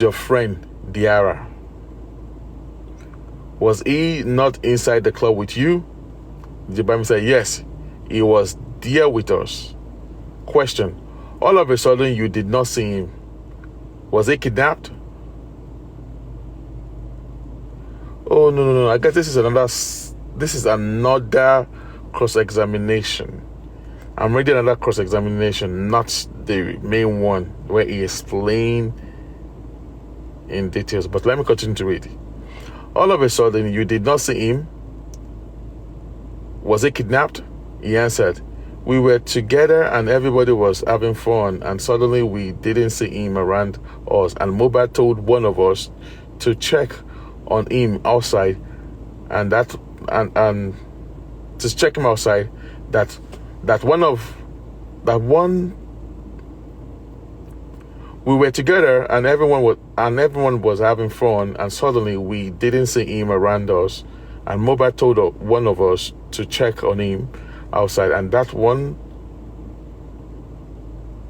your friend Diara? Was he not inside the club with you? The Bible said, yes, he was there with us. Question. All of a sudden, you did not see him. Was he kidnapped? Oh, no. I guess this is another cross-examination. I'm reading another cross-examination, not the main one where he explained in details. But let me continue to read. All of a sudden, you did not see him. Was he kidnapped? He answered, we were together and everybody was having fun, and suddenly we didn't see him around us, and Mohbad told one of us to check on him outside, and to check him outside, that we were together and everyone was having fun, and suddenly we didn't see him around us, and Mohbad told one of us to check on him outside, and that one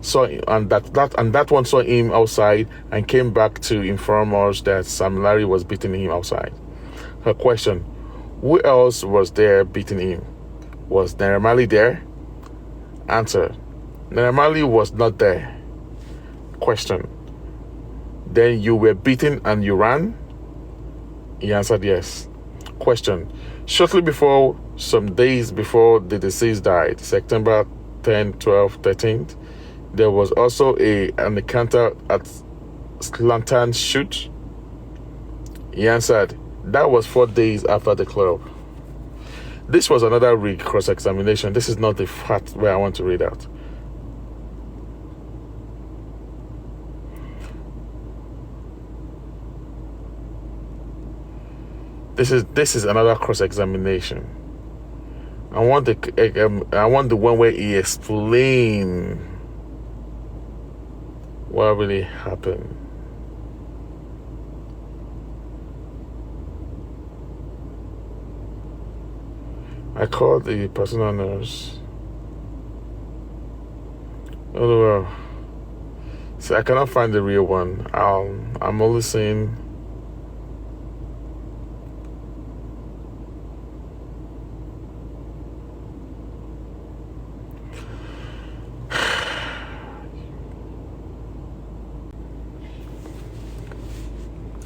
saw him outside and came back to inform us that Sam Larry was beating him outside. Her question: who else was there beating him? Was Naira Marley there? Answer: Naira Marley was not there. Question: then you were beaten and you ran? He answered yes. Question: shortly before, some days before the deceased died, September 10, 12, 13th, there was also an encounter at Slantan Shoot. He answered, that was 4 days after the club. This was another cross-examination. This is not the part where I want to read out. This is another cross-examination. I want the one where he explained what really happened. I called the personal nurse. Oh well. So I cannot find the real one. I'm only saying.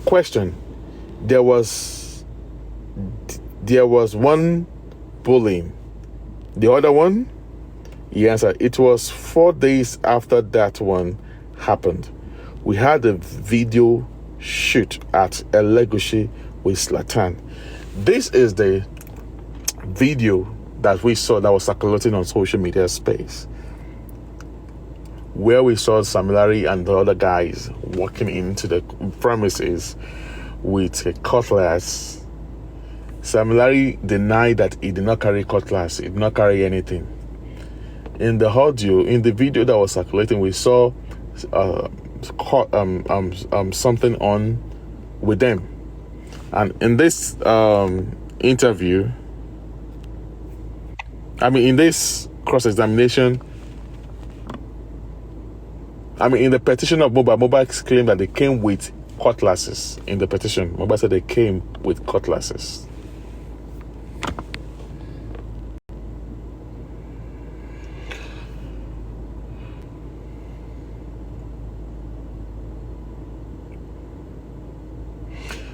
Question: there was one bullying. The other one? He answered, it was 4 days after that one happened. We had a video shoot at Elegushi with Zlatan. This is the video that we saw that was circulating on social media space, where we saw Sam Larry and the other guys walking into the premises with a cutlass. Sam Larry denied that he did not carry cutlass, he did not carry anything. In the audio, in the video that was circulating, we saw something on with them. And in this interview, in this cross-examination, in the petition of Mohbad claimed that they came with cutlasses. In the petition, Mohbad said they came with cutlasses.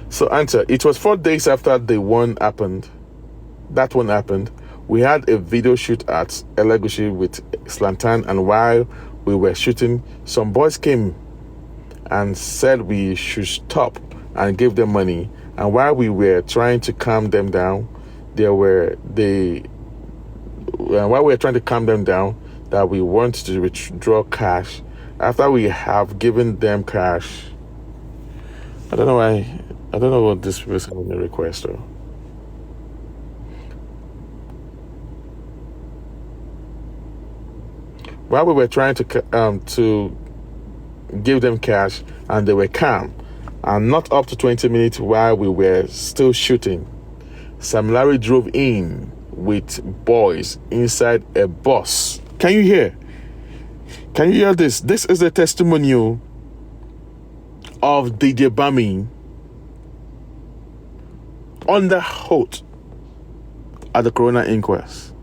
So answer, it was 4 days after that one happened. We had a video shoot at Elegushi with Zlatan, and while we were shooting, some boys came and said we should stop and give them money. And while we were trying to calm them down, that we want to withdraw cash. After we have given them cash, I don't know what this person will request though. While we were trying to give them cash, and they were calm, and not up to 20 minutes while we were still shooting, Sam Larry drove in with boys inside a bus. Can you hear this? This is a testimonial of DJ Bami under oath at the coroner inquest.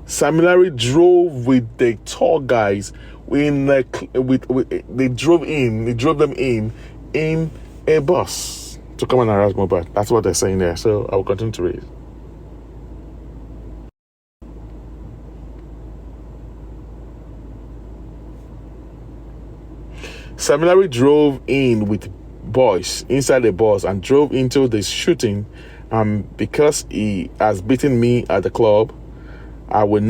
Sam Larry drove with the tour guys they drove them in a bus to come and harass Mohbad. That's what they're saying there. So I will continue to read. Sam Larry drove in with boys inside the bus and drove into the shooting. Because he has beaten me at the club, I could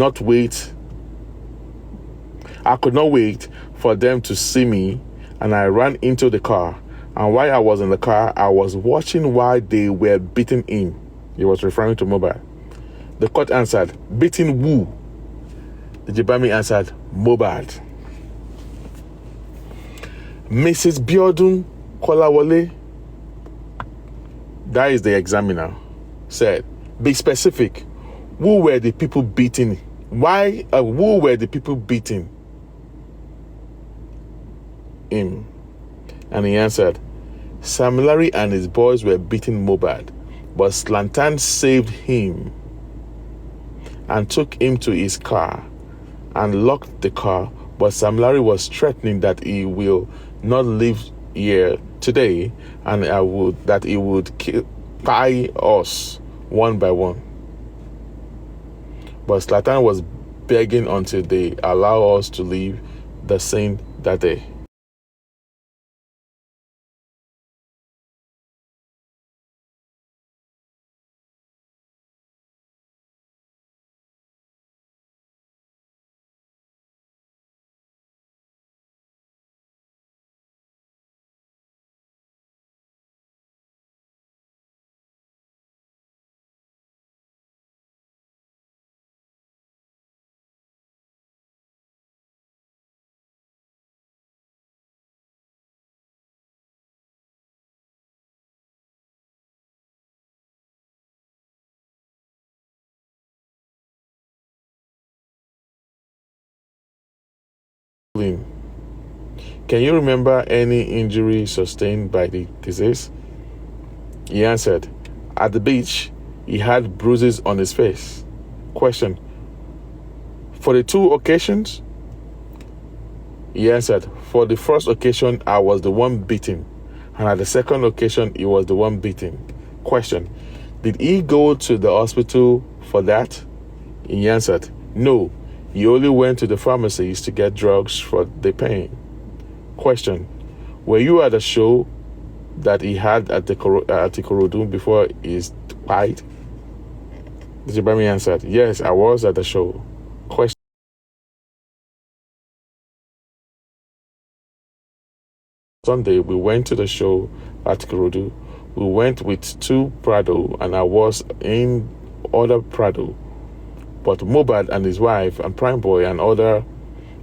not wait for them to see me, and I ran into the car. And while I was in the car, I was watching while they were beating him. He was referring to Mohbad. The court answered, beating who? The Jibami answered, Mohbad. Mrs. Biodun Kolawole, that is the examiner, said, be specific. Who were the people beating? Who were the people beating him? And he answered, Sam Larry and his boys were beating Mohbad, but Slantan saved him and took him to his car and locked the car. But Sam Larry was threatening that he will not live here today, and that he would tie us one by one. But Slantan was begging until they allow us to leave the scene that day. Can you remember any injury sustained by the disease? He answered, at the beach, he had bruises on his face. Question, for the two occasions? He answered, for the first occasion, I was the one beaten, and at the second occasion, he was the one beaten. Question, did he go to the hospital for that? He answered, no. He only went to the pharmacies to get drugs for the pain. Question, were you at the show that he had at the Ikorodu before his fight? The Jibami answered, yes, I was at the show. Question, Sunday, we went to the show at Ikorodu. We went with two Prado, and I was in other Prado. But Mohbad and his wife and Prime Boy and other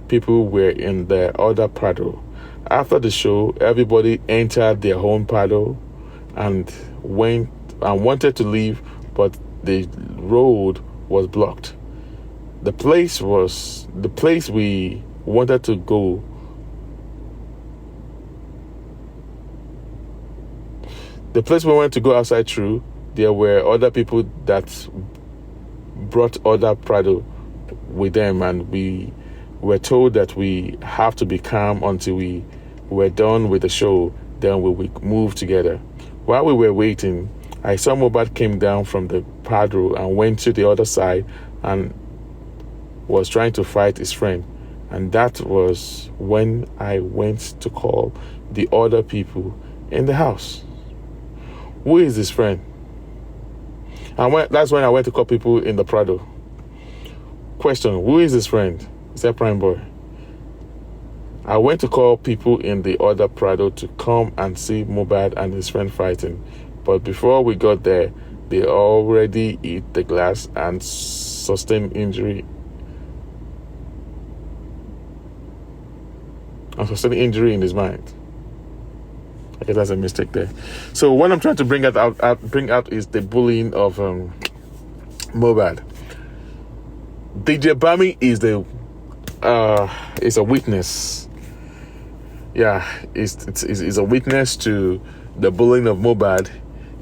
people were in the other Prado. After the show, everybody entered their own Prado and wanted to leave, but the road was blocked. The place we wanted to go. The place we wanted to go outside through, there were other people that brought other Prado with them, and we were told that we have to be calm until we were done with the show, then we would move together. While we were waiting, I saw Mohbad came down from the Prado and went to the other side and was trying to fight his friend, and that was when I went to call the other people in the house. Who is this friend? And that's when I went to call people in the Prado. Question, who is his friend? He said, Prime Boy. I went to call people in the other Prado to come and see Mohbad and his friend fighting. But before we got there, they already hit the glass and sustained injury. And sustained injury in his mind. I guess that's a mistake there. So what I'm trying to bring out is the bullying of Mohbad. DJ Bami is the is a witness. Yeah, is a witness to the bullying of Mohbad.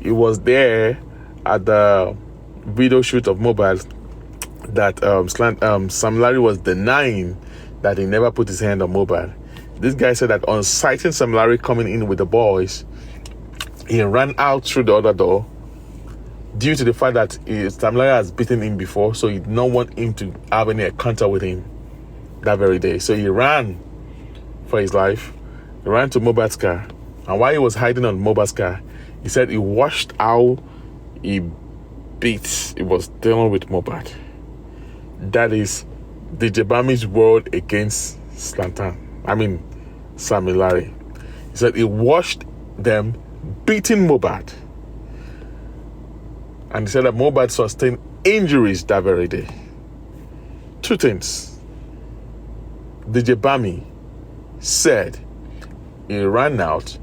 He was there at the video shoot of Mohbad that Sam Larry was denying that he never put his hand on Mohbad. This guy said that on sighting Sam Larry coming in with the boys, he ran out through the other door due to the fact that Sam Larry has beaten him before, so he did not want him to have any encounter with him that very day. So he ran for his life. He ran to Mohbad's car, and while he was hiding on Mohbad's car, he said he watched how he was dealing with Mohbad. That is DJ Bami's word against Sam Larry. He said he watched them beating Mohbad, and he said that Mohbad sustained injuries that very day. Two things. DJ Bami said he ran out,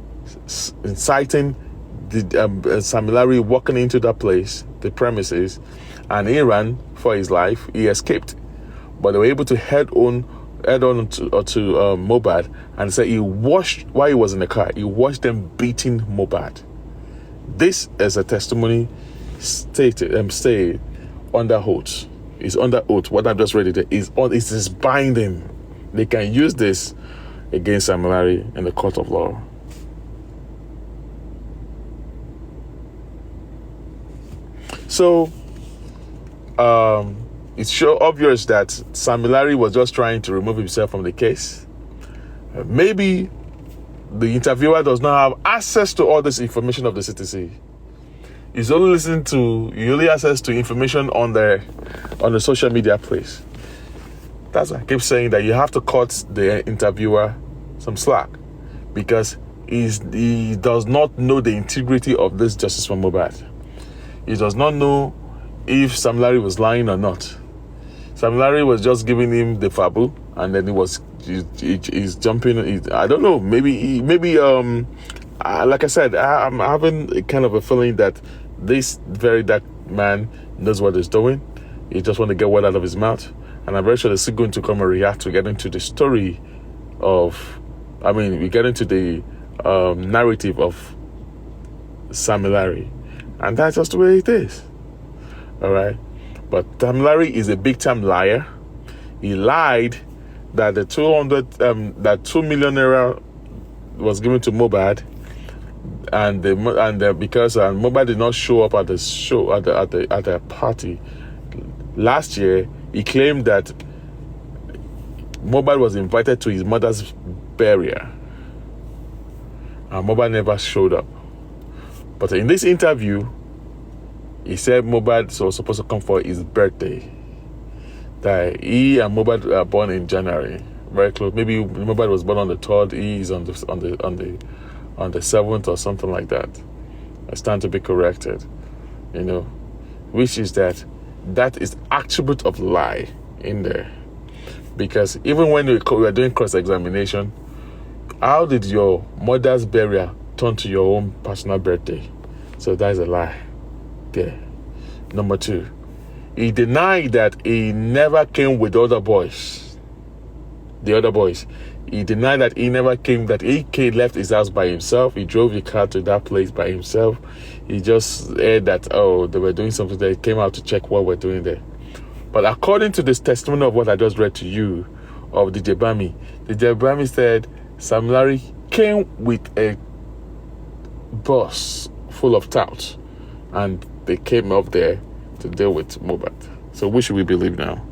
inciting Sam Larry walking into that place, the premises, and he ran for his life. He escaped, but they were able to head on to Mohbad, and said he watched, while he was in the car, he watched them beating Mohbad. This is a testimony stated under oath. It's under oath. What I've just read is binding. They can use this against Sam Larry in the court of law. So, it's sure obvious that Sam Larry was just trying to remove himself from the case. Maybe the interviewer does not have access to all this information of the CTC. He's only only access to information on the social media place. That's why I keep saying that you have to cut the interviewer some slack, because he does not know the integrity of this justice for Mohbad. He does not know if Sam Larry was lying or not. Sam Larry was just giving him the fabu, and then he's jumping. I don't know. Maybe like I said, I'm having a kind of a feeling that this very dark man knows what he's doing. He just want to get word out of his mouth. And I'm very sure they're still going to come and react to get into the story we get into the narrative of Sam Larry. And that's just the way it is. All right? But Sam Larry is a big-time liar. He lied that the 2 million naira was given to Mohbad, and because Mohbad did not show up at the show at the party last year, he claimed that Mohbad was invited to his mother's burial, and Mohbad never showed up. But in this interview, he said Mohbad was supposed to come for his birthday. That he and Mohbad are born in January, very close. Maybe Mohbad was born on the 3rd. He is on the 7th or something like that. I stand to be corrected. Which is that is attribute of lie in there, because even when we were doing cross-examination, how did your mother's burial turn to your own personal birthday? So that is a lie there. Number 2, he denied that he never came with the other boys. He denied that he never came, that he left his house by himself. He drove the car to that place by himself. He just heard that, they were doing something there. He came out to check what we're doing there. But according to this testimony of what I just read to you of DJ Bami said Sam Larry came with a bus full of touts, and they came up there to deal with Mohbad. So which should we believe now?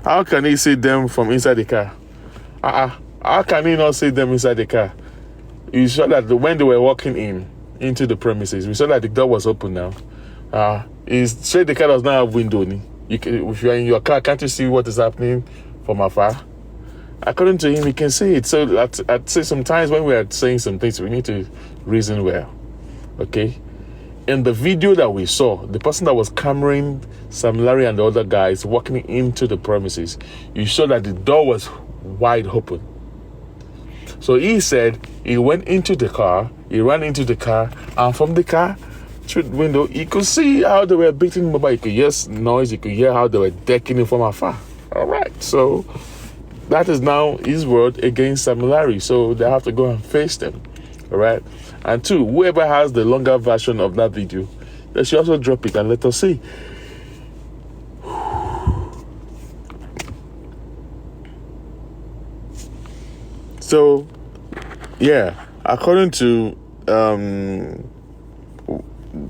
How can he see them from inside the car? How can he not see them inside the car? You saw that when they were walking into the premises, we saw that the door was open now. He said the car does not have window. If you're in your car, can't you see what is happening from afar? According to him, he can see it. So I'd say sometimes when we are saying some things, we need to reason well. Okay? In the video that we saw, the person that was cameraing Sam Larry and the other guys walking into the premises, you saw that the door was wide open. So he said he went into the car, he ran into the car, and from the car, through the window, he could see how they were beating Mohbad. He could hear noise. He could hear how they were decking him from afar. All right, so that is now his word against Sam Larry. So they have to go and face them. All right, and two, whoever has the longer version of that video, they should also drop it and let us see. So, yeah, according to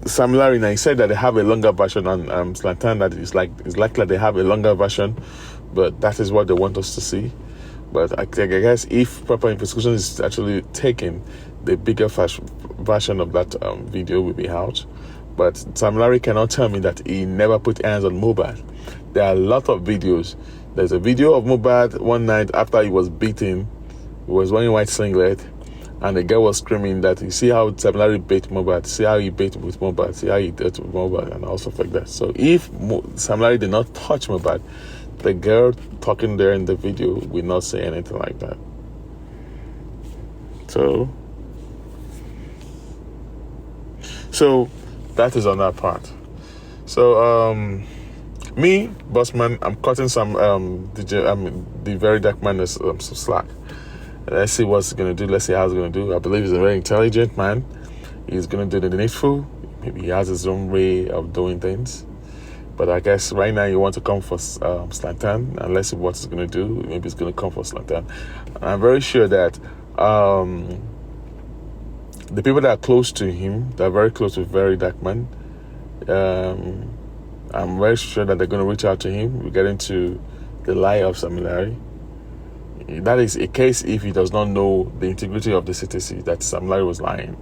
Sam Larry, he said that they have a longer version on Slantan, that it's likely they have a longer version, but that is what they want us to see. But I guess if proper investigation is actually taken, the bigger version of that video will be out. But Sam Larry cannot tell me that he never put hands on Mohbad. There are a lot of videos. There's a video of Mohbad one night after he was beaten. He was wearing white singlet, and the girl was screaming that, you see how Sam Larry beat Mohbad, see how he beat with Mohbad, see how he did with Mohbad, and all stuff like that. So if Sam Larry did not touch Mohbad, the girl talking there in the video will not say anything like that. So that is on that part. So me, Bossman, I'm cutting some the very dark man some slack. Let's see what's he gonna do. Let's see how he's gonna do. I believe he's a very intelligent man. He's gonna do the needful. Maybe he has his own way of doing things. But I guess right now you want to come for Slantan, and let's see what he's gonna do. Maybe he's gonna come for Slantan. And I'm very sure that the people that are close to him, that are very close with very dark man, I'm very sure that they're gonna reach out to him. We're getting to the lie of Sam Larry. That is a case if he does not know the integrity of the CTC, that Sam Larry was lying.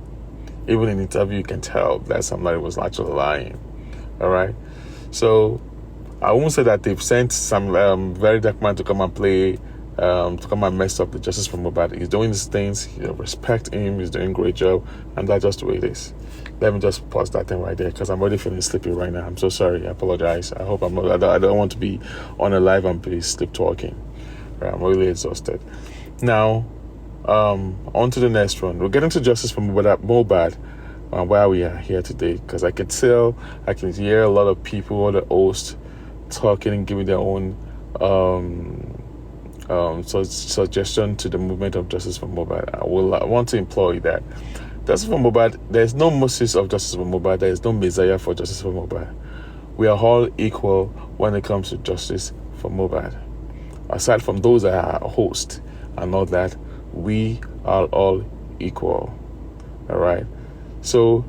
Even in interview, you can tell that Sam Larry was actually lying. All right. So I won't say that they've sent some very dark man to come and play, to come and mess up the justice for Mohbad. He's doing these things. You respect him. He's doing a great job, and that's just the way it is. Let me just pause that thing right there because I'm already feeling sleepy right now. I'm so sorry. I apologize. I hope I'm not. I don't want to be on a live and be sleepwalking. I'm really exhausted. Now, on to the next one. We're getting to justice for Mohbad while we are here today, because I can hear a lot of people, all the hosts, talking and giving their own suggestion to the movement of justice for Mohbad. I want to employ that. Justice for Mohbad, there is no Moses of justice for Mohbad. There is no Messiah for justice for Mohbad. We are all equal when it comes to justice for Mohbad. Aside from those that are hosts and all that, we are all equal. All right. So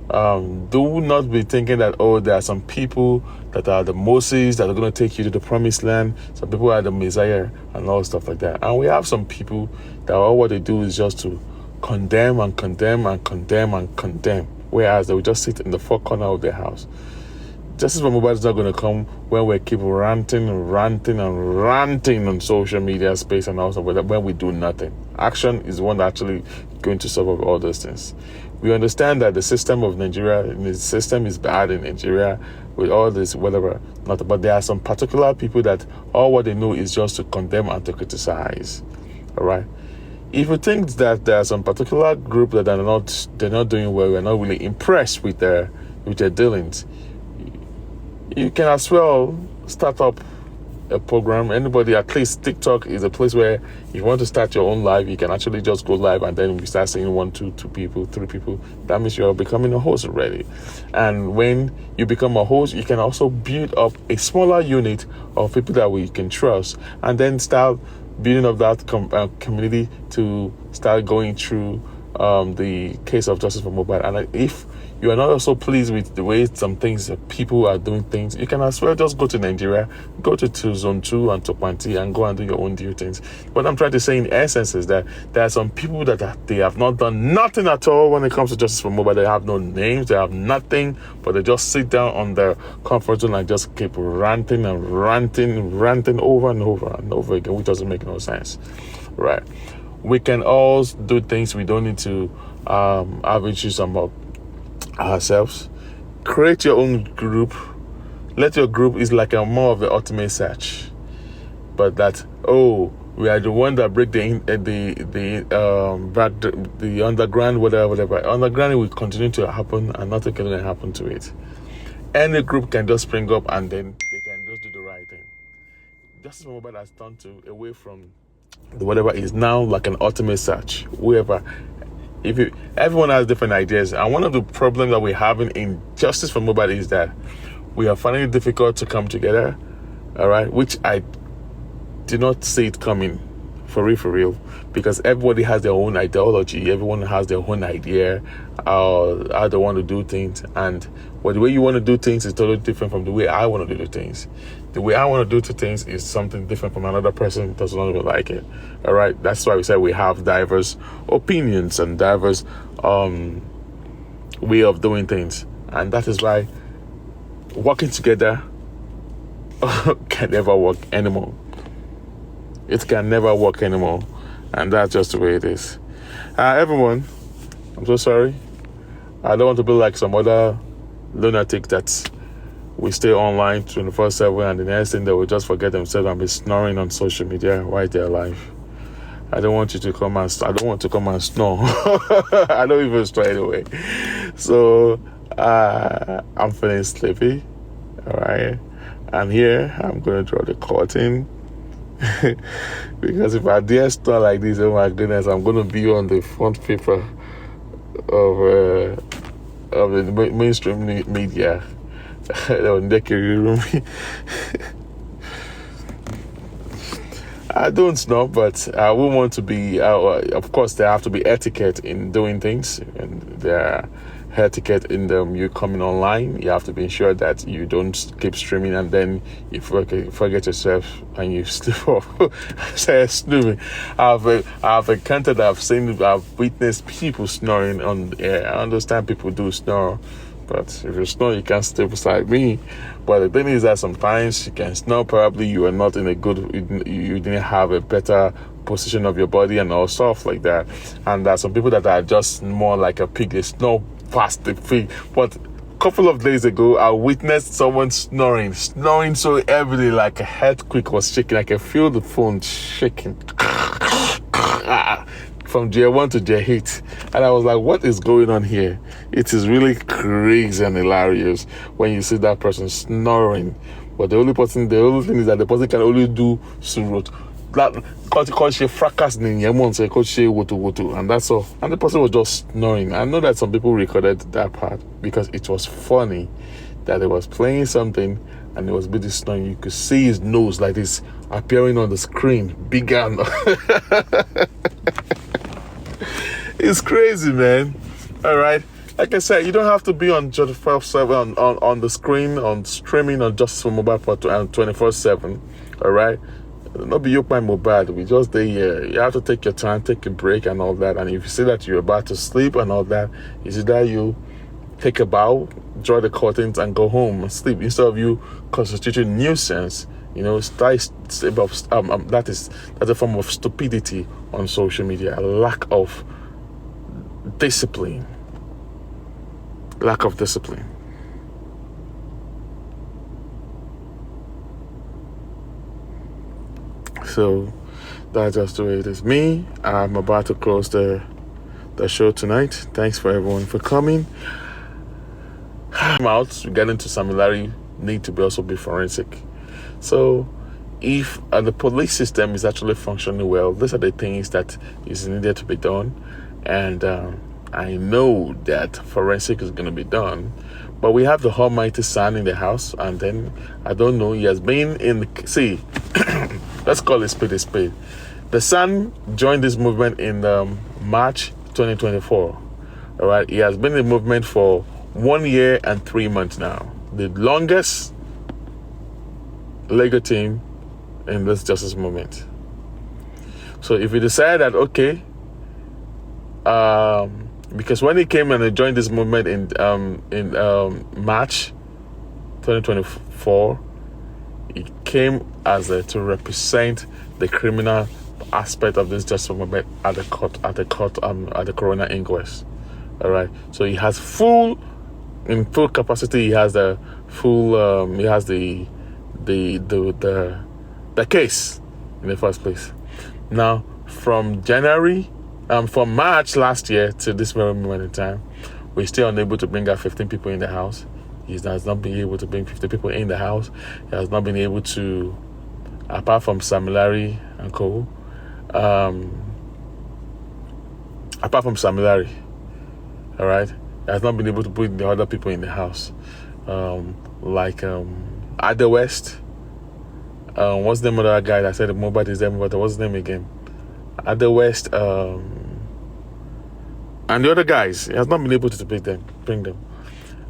do not be thinking that, there are some people that are the Moses that are going to take you to the promised land. Some people are the Messiah and all stuff like that. And we have some people that all what they do is just to condemn and condemn and condemn and condemn, whereas they will just sit in the four corner of their house. Justice for Mohbad is not going to come when we keep ranting on social media space and also when we do nothing. Action is one that's actually going to solve all those things. We understand that the system of Nigeria, the system is bad in Nigeria with all this, whatever, not. But there are some particular people that all what they know is just to condemn and to criticize. All right. If you think that there are some particular group that they're not doing well, we're not really impressed with their dealings, you can as well start up a program. Anybody, at least TikTok is a place where if you want to start your own live, you can actually just go live, and then we start seeing 1, 2 people, 3 people. That means you're becoming a host already. And when you become a host, you can also build up a smaller unit of people that we can trust, and then start building up that community to start going through the case of justice for Mohbad. And if you are not also pleased with the way some things people are doing things, you can as well just go to Nigeria, go to Zone 2 and Tokwanti and go and do your own things. What I'm trying to say in essence is that there are some people that they have not done nothing at all when it comes to justice for Mohbad. They have no names, they have nothing, but they just sit down on their comfort zone and just keep ranting over and over again, which doesn't make no sense. Right? We can all do things. We don't need to have issues about ourselves. Create your own group. Let your group is like more of the ultimate search. But that We are the one that break the underground, whatever. Underground will continue to happen, and nothing can happen to it. Any group can just spring up, and then they can just do the right thing. Justice for Mohbad has turned to away from the whatever is now like an ultimate search. Whoever, everyone has different ideas, and one of the problems that we're having in Justice for Mohbad is that we are finding it difficult to come together. All right, which I did not see it coming, for real, because everybody has their own ideology. Everyone has their own idea how they want to do things, and the way you want to do things is totally different from the way I want to do things. The way I want to do things is something different from another person who does not even like it. All right, that's why we say we have diverse opinions and diverse way of doing things, and that is why working together can never work anymore. It can never work anymore, and that's just the way it is. Everyone, I'm so sorry. I don't want to be like some other lunatic that we stay online 24/7, and the next thing they will just forget themselves and be snoring on social media while they're alive. I don't want to come and snore. I don't even snore anyway. So I'm feeling sleepy. All right, I'm here. I'm going to draw the curtain. Because if I dare start like this, oh my goodness, I'm going to be on the front paper of the mainstream media. I don't snore, but I will want to be. Of course, there have to be etiquette in doing things, and there etiquette in you coming online. You have to be sure that you don't keep streaming and then you forget yourself and you sleep off. Say snoring. I've encountered, I've witnessed people snoring on the air. I understand people do snore, but if you snore, you can't stay beside me. But the thing is that sometimes you can snore. Probably you are not in a good. You didn't have a better position of your body and all stuff like that. And there are some people that are just more like a pig. They snore past the pig. But a couple of days ago, I witnessed someone snoring so heavily, like a earthquake was shaking. I can feel the phone shaking from J1 to J8, and I was like, what is going on here? It is really crazy and hilarious when you see that person snoring. But the only thing is that the person can only do surut. Because she fracas in Yemon, so because she woto, and that's all. And the person was just snoring. I know that some people recorded that part because it was funny that he was playing something and he was busy snoring. You could see his nose like this appearing on the screen, bigger. It's crazy, man. All right. Like I said, you don't have to be on 24/7 on the screen, on streaming on Justice for Mohbad for 24/7. All right. Not be up my Mohbad. We just there. You have to take your time, take a break, and all that. And if you see that you're about to sleep and all that, is it that you take a bow, draw the curtains, and go home and sleep instead of you constituting nuisance? You know, that's a form of stupidity on social media. A lack of discipline. So that's just the way it is. Me, I'm about to close the show tonight. Thanks for everyone for coming. I'm out. We get into similarity need to also be forensic. So if the police system is actually functioning well, these are the things that is needed to be done. And I know that forensic is going to be done. But we have the almighty son in the house, and then I don't know, he has been in the let's call it spade a spade. The son joined this movement in March 2024. All right, he has been in the movement for 1 year and 3 months now. The longest legal team in this justice movement. So if we decide that okay, because when he came and he joined this movement in March 2024, he came as to represent the criminal aspect of this justice movement at the coroner inquest. All right, so he has full capacity. He has the full. He has the case in the first place. Now, from March last year to this very moment in time, we're still unable to bring out 15 people in the house. He has not been able to bring 50 people in the house. He has not been able to, apart from Sam Larry and co. Apart from Sam Larry, all right, he has not been able to bring the other people in the house, like Ada West. What's the name of that guy that said Mohbad is there? But what's his name again? Ada West, and the other guys. He has not been able to bring them.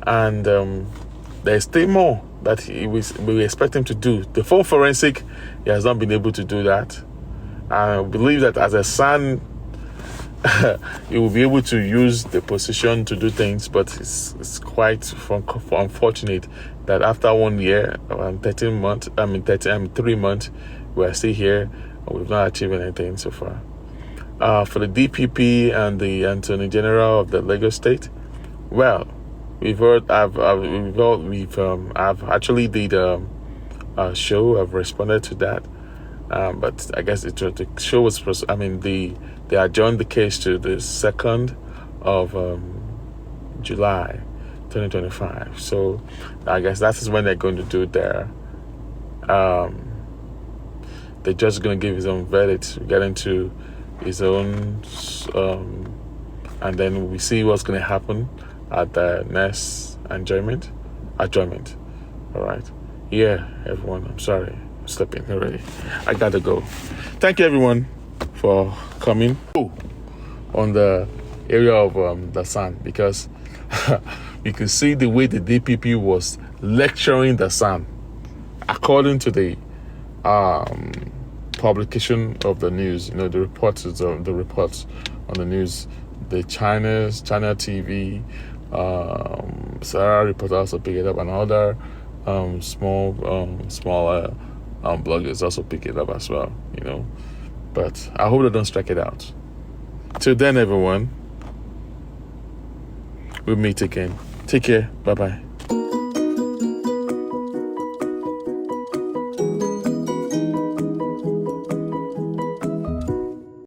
And there's still more that we expect him to do. The phone forensic, he has not been able to do that. I believe that as a son, he will be able to use the position to do things, but it's quite unfortunate that after 1 year and 13 months, 3 months, we are still here. We've not achieved anything so far. For the DPP and the Attorney General of the Lagos State, well, I've actually did a show. I've responded to that, but I guess the show was they adjourned the case to the 2nd of July 2025. So I guess that is when they're going to do their the judge is going to give his own verdict, get into his own, and then we see what's going to happen at the next adjournment. All right. Yeah, everyone. I'm sorry. I'm sleeping already. I gotta go. Thank you, everyone, for coming on the area of the sun, because you can see the way the DPP was lecturing the sun, according to the publication of the news. The reports on the news, the China TV. Sarah Reporter also pick it up, and other smaller bloggers also pick it up as well, but I hope they don't strike it out. Till then, everyone, we'll meet again. Take care. Bye-bye.